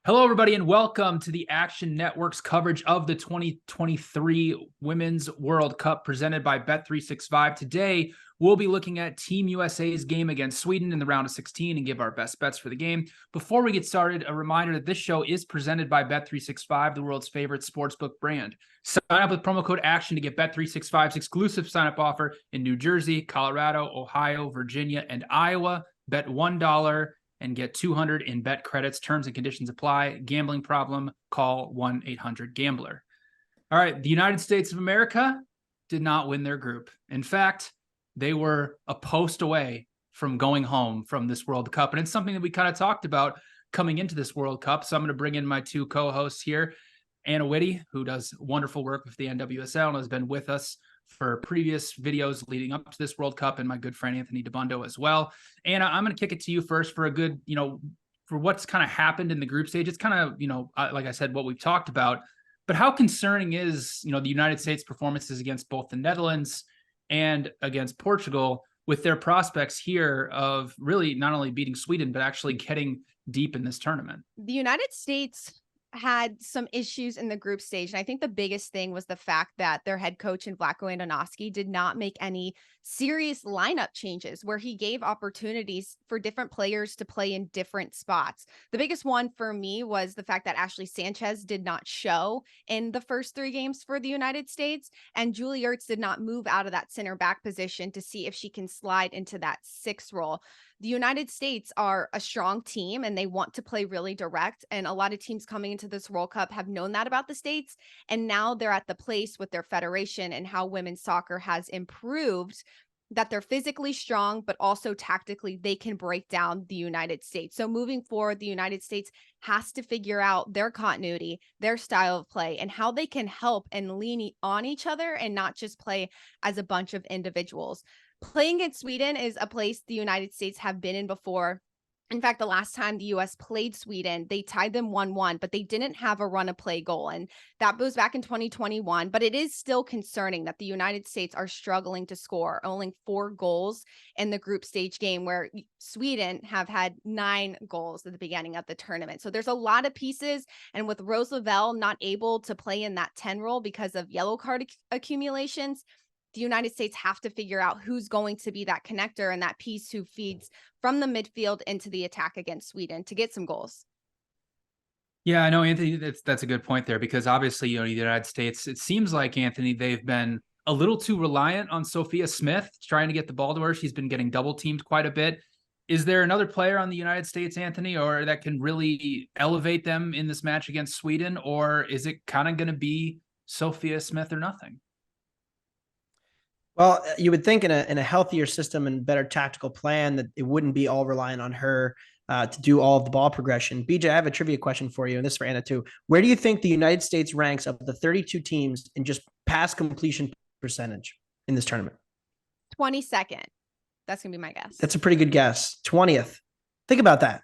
Hello, everybody, and welcome to the Action Network's coverage of the 2023 Women's World Cup presented by Bet365. Today, we'll be looking at Team USA's game against Sweden in the round of 16 and give our best bets for the game. Before we get started, a reminder that this show is presented by Bet365, the world's favorite sportsbook brand. Sign up with promo code ACTION to get Bet365's exclusive sign-up offer in New Jersey, Colorado, Ohio, Virginia, and Iowa. Bet $1 and get 200 in bet credits. Terms and conditions apply. Gambling problem? Call 1-800-GAMBLER. All right, the United States of America did not win their group. In fact, they were a post away from going home from this World Cup, and it's something that we kind of talked about coming into this World Cup. So I'm going to bring in my two co-hosts here, Anna Whitty, who does wonderful work with the NWSL and has been with us for previous videos leading up to this World Cup, and my good friend Anthony DeBundo as well. Anna, I'm going to kick it to you first for a good, for what's kind of happened in the group stage. It's kind of, like I said, what we've talked about, but how concerning is, the United States performances against both the Netherlands and against Portugal with their prospects here of really not only beating Sweden, but actually getting deep in this tournament? The United States had some issues in the group stage. And I think the biggest thing was the fact that their head coach in Vlatko Andonovski did not make any serious lineup changes where he gave opportunities for different players to play in different spots. The biggest one for me was the fact that Ashley Sanchez did not show in the first 3 games for the United States, and Julie Ertz did not move out of that center back position to see if she can slide into that 6th role. The United States are a strong team and they want to play really direct. And a lot of teams coming into this World Cup have known that about the States. And now they're at the place with their federation and how women's soccer has improved that they're physically strong, but also tactically they can break down the United States. So moving forward, the United States has to figure out their continuity, their style of play, and how they can help and lean on each other and not just play as a bunch of individuals. Playing against Sweden is a place the United States have been in before. In fact, the last time the U.S. played Sweden, they tied them 1-1, but they didn't have a run of play goal. And that goes back in 2021. But it is still concerning that the United States are struggling to score, only 4 goals in the group stage game, where Sweden have had 9 goals at the beginning of the tournament. So there's a lot of pieces. And with Rose Lavelle not able to play in that 10 role because of yellow card accumulations, the United States have to figure out who's going to be that connector and that piece who feeds from the midfield into the attack against Sweden to get some goals. Yeah, I know, Anthony, that's a good point there, because obviously, the United States, it seems like, Anthony, they've been a little too reliant on Sophia Smith trying to get the ball to her. She's been getting double teamed quite a bit. Is there another player on the United States, Anthony, or that can really elevate them in this match against Sweden? Or is it kind of going to be Sophia Smith or nothing? Well, you would think in a healthier system and better tactical plan that it wouldn't be all reliant on her to do all of the ball progression. BJ, I have a trivia question for you, and this is for Anna too. Where do you think the United States ranks of the 32 teams in just pass completion percentage in this tournament? 22nd. That's going to be my guess. That's a pretty good guess. 20th. Think about that.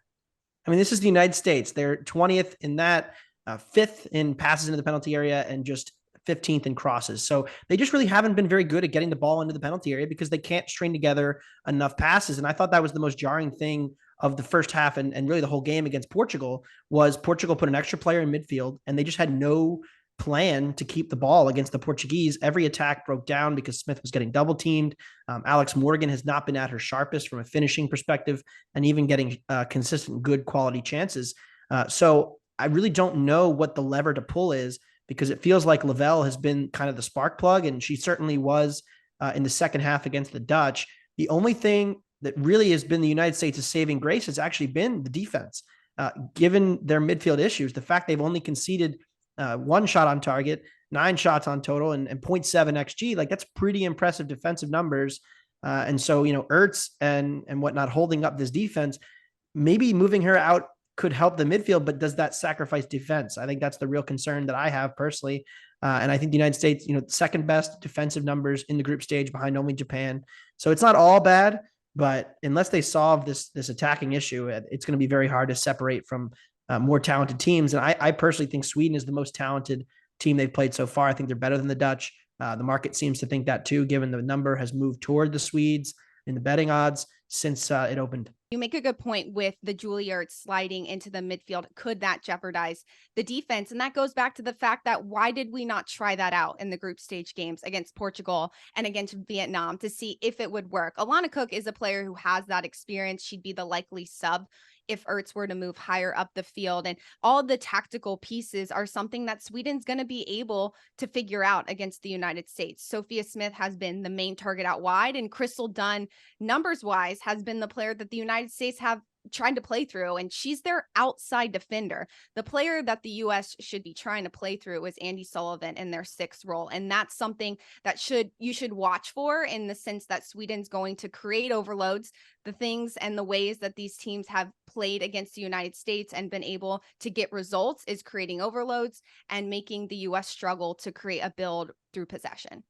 I mean, this is the United States. They're 20th in that, 5th in passes into the penalty area, and just 15th in crosses. So they just really haven't been very good at getting the ball into the penalty area because they can't string together enough passes. And I thought that was the most jarring thing of the first half and really the whole game against Portugal was Portugal put an extra player in midfield and they just had no plan to keep the ball against the Portuguese. Every attack broke down because Smith was getting double teamed. Alex Morgan has not been at her sharpest from a finishing perspective and even getting consistent good quality chances. So I really don't know what the lever to pull is, because it feels like Lavelle has been kind of the spark plug, and she certainly was in the second half against the Dutch. The only thing that really has been the United States' saving grace has actually been the defense. Given their midfield issues, the fact they've only conceded 1 shot on target, 9 shots on total, and 0.7 XG, like that's pretty impressive defensive numbers. And so, Ertz and whatnot holding up this defense, maybe moving her out could help the midfield, but does that sacrifice defense? I think that's the real concern that I have personally. And I think the United States, second best defensive numbers in the group stage behind only Japan. So it's not all bad, but unless they solve this attacking issue, it's going to be very hard to separate from more talented teams. And I personally think Sweden is the most talented team they've played so far. I think they're better than the Dutch. The market seems to think that too, given the number has moved toward the Swedes in the betting odds. since it opened. You make a good point with the Juilliard sliding into the midfield. Could that jeopardize the defense? And that goes back to the fact that why did we not try that out in the group stage games against Portugal and against Vietnam to see if it would work? Alana Cook is a player who has that experience. She'd be the likely sub if Ertz were to move higher up the field. And all the tactical pieces are something that Sweden's going to be able to figure out against the United States. Sophia Smith has been the main target out wide, and Crystal Dunn, numbers wise, has been the player that the United States have tried to play through, and she's their outside defender. The player that the U.S. should be trying to play through is Andy Sullivan in their sixth role, and that's something that you should watch for, in the sense that Sweden's going to create overloads. The things and the ways that these teams have played against the United States and been able to get results is creating overloads and making the U.S. struggle to create a build through possession.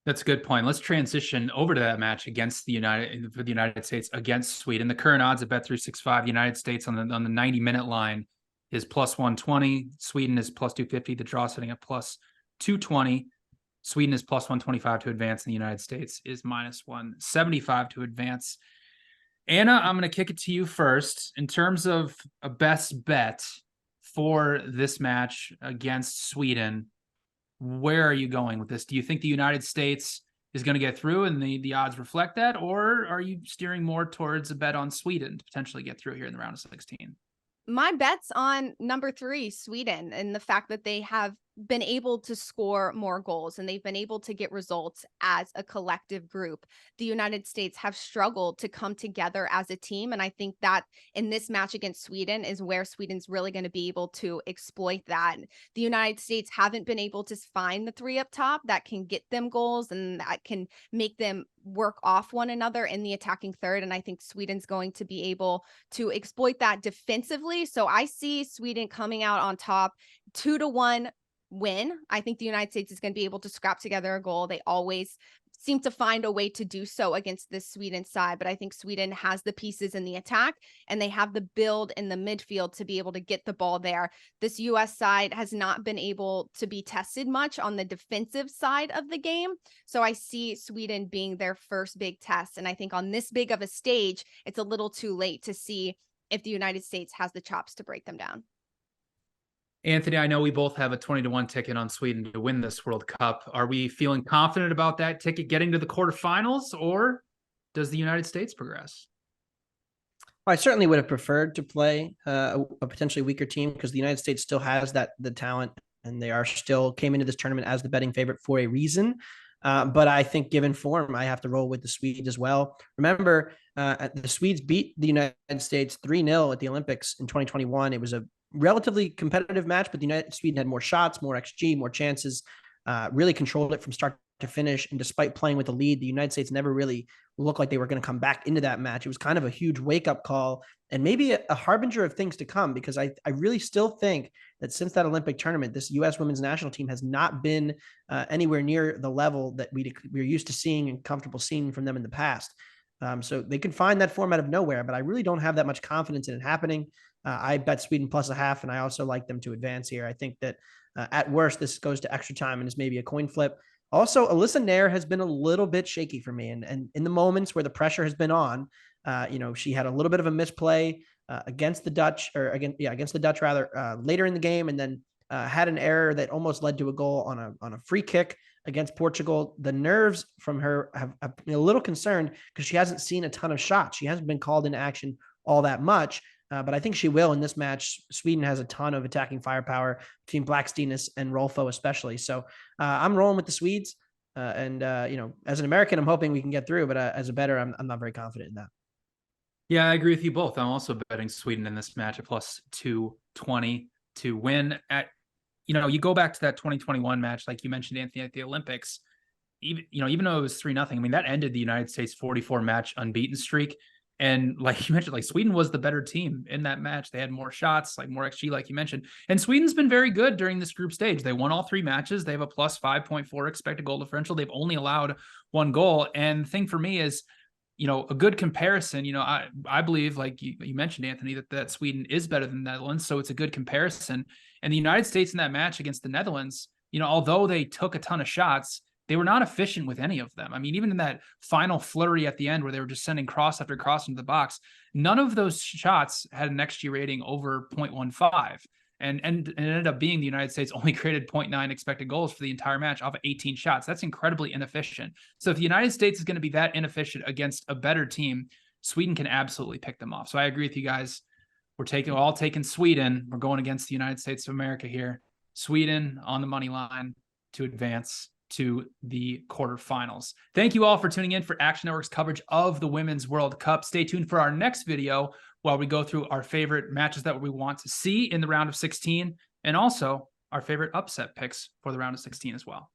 That's a good point. Let's transition over to that match against the United States against Sweden. The current odds at Bet365, United States on the 90-minute line is plus 120. Sweden is plus 250. The draw sitting at plus 220. Sweden is plus 125 to advance, and the United States is minus 175 to advance. Anna, I'm going to kick it to you first. In terms of a best bet for this match against Sweden, where are you going with this? Do you think the United States is going to get through and the odds reflect that? Or are you steering more towards a bet on Sweden to potentially get through here in the round of 16? My bet's on number 3, Sweden, and the fact that they have been able to score more goals and they've been able to get results as a collective group. The United States have struggled to come together as a team, and I think that in this match against Sweden is where Sweden's really going to be able to exploit that. The United States haven't been able to find the 3 up top that can get them goals and that can make them work off one another in the attacking third, and I think Sweden's going to be able to exploit that defensively. So I see Sweden coming out on top, 2-1 win. I think the United States is going to be able to scrap together a goal. They always seem to find a way to do so against this Sweden side, but I think Sweden has the pieces in the attack and they have the build in the midfield to be able to get the ball there. This US side has not been able to be tested much on the defensive side of the game. So I see Sweden being their first big test. And I think on this big of a stage, it's a little too late to see if the United States has the chops to break them down. Anthony, I know we both have a 20-1 ticket on Sweden to win this World Cup. Are we feeling confident about that ticket getting to the quarterfinals, or does the United States progress? I certainly would have preferred to play a potentially weaker team, because the United States still has the talent, and they came into this tournament as the betting favorite for a reason. But I think given form, I have to roll with the Swedes as well. Remember, the Swedes beat the United States 3-0 at the Olympics in 2021. It was a relatively competitive match, but Sweden had more shots, more XG, more chances, really controlled it from start to finish. And despite playing with the lead, the United States never really looked like they were going to come back into that match. It was kind of a huge wake-up call and maybe a harbinger of things to come, because I really still think that since that Olympic tournament, this U.S. women's national team has not been anywhere near the level that we're used to seeing and comfortable seeing from them in the past. So they can find that form out of nowhere, but I really don't have that much confidence in it happening. I bet Sweden plus 0.5, and I also like them to advance here. I think that at worst, this goes to extra time and is maybe a coin flip. Also, Alyssa Nair has been a little bit shaky for me. And in the moments where the pressure has been on, she had a little bit of a misplay against the Dutch, later in the game, and then had an error that almost led to a goal on a free kick against Portugal. The nerves from her have been a little concerned because she hasn't seen a ton of shots. She hasn't been called into action all that much. But I think she will in this match. Sweden has a ton of attacking firepower between Blackstenius and Rolfo especially. So I'm rolling with the Swedes. As an American, I'm hoping we can get through. But as a bettor, I'm not very confident in that. Yeah, I agree with you both. I'm also betting Sweden in this match at plus 220 to win. You go back to that 2021 match, like you mentioned, Anthony, at the Olympics. Even though it was 3-0, I mean, that ended the United States 44-match unbeaten streak. And like you mentioned, Sweden was the better team in that match. They had more shots, more XG, like you mentioned. And Sweden's been very good during this group stage. They won all 3 matches. They have a plus 5.4 expected goal differential. They've only allowed 1 goal. And the thing for me is, a good comparison. I believe, like you mentioned, Anthony, that Sweden is better than the Netherlands. So it's a good comparison. And the United States in that match against the Netherlands, although they took a ton of shots, they were not efficient with any of them. I mean, even in that final flurry at the end where they were just sending cross after cross into the box, none of those shots had an XG rating over 0.15. And it ended up being the United States only created 0.9 expected goals for the entire match off of 18 shots. That's incredibly inefficient. So if the United States is going to be that inefficient against a better team, Sweden can absolutely pick them off. So I agree with you guys. We're all taking Sweden. We're going against the United States of America here. Sweden on the money line to advance to the quarterfinals. Thank you all for tuning in for Action Network's coverage of the Women's World Cup. Stay tuned for our next video while we go through our favorite matches that we want to see in the round of 16 and also our favorite upset picks for the round of 16 as well.